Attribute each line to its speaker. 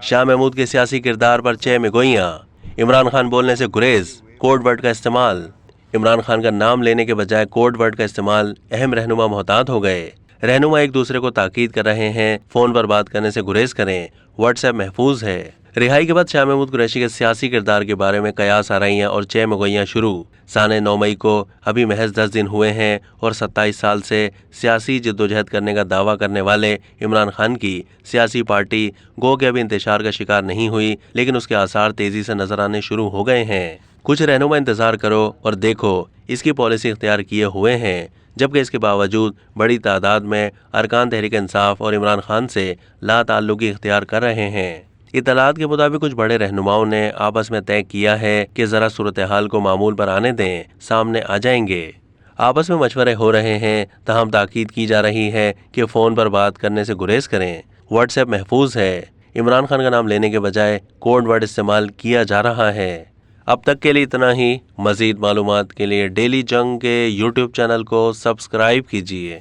Speaker 1: شاہ محمود کے سیاسی کردار پر چھ میں گوئیاں، عمران خان بولنے سے گریز، کوڈ ورڈ کا استعمال۔ عمران خان کا نام لینے کے بجائے کوڈ ورڈ کا استعمال، اہم رہنما محتاط ہو گئے۔ رہنما ایک دوسرے کو تاکید کر رہے ہیں، فون پر بات کرنے سے گریز کریں، واٹس ایپ محفوظ ہے۔ رہائی کے بعد شاہ محمود قریشی کے سیاسی کردار کے بارے میں قیاس آرائیاں اور چہ مگوئیاں شروع۔ سانحہ 9 مئی کو ابھی محض 10 دن ہوئے ہیں اور 27 سال سے سیاسی جدوجہد کرنے کا دعویٰ کرنے والے عمران خان کی سیاسی پارٹی گو کہ ابھی انتشار کا شکار نہیں ہوئی، لیکن اس کے آثار تیزی سے نظر آنے شروع ہو گئے ہیں۔ کچھ رہنما انتظار کرو اور دیکھو اس کی پالیسی اختیار کیے ہوئے ہیں، جبکہ اس کے باوجود بڑی تعداد میں ارکان تحریک انصاف اور عمران خان سے لا تعلقی اختیار کر رہے ہیں۔ اطلاعات کے مطابق کچھ بڑے رہنماؤں نے آپس میں طے کیا ہے کہ ذرا صورتحال کو معمول پر آنے دیں، سامنے آ جائیں گے۔ آپس میں مشورے ہو رہے ہیں، تاہم تاکید کی جا رہی ہے کہ فون پر بات کرنے سے گریز کریں، واٹس ایپ محفوظ ہے۔ عمران خان کا نام لینے کے بجائے کوڈ ورڈ استعمال کیا جا رہا ہے۔ اب تک کے لیے اتنا ہی۔ مزید معلومات کے لیے ڈیلی جنگ کے یوٹیوب چینل کو سبسکرائب کیجیے۔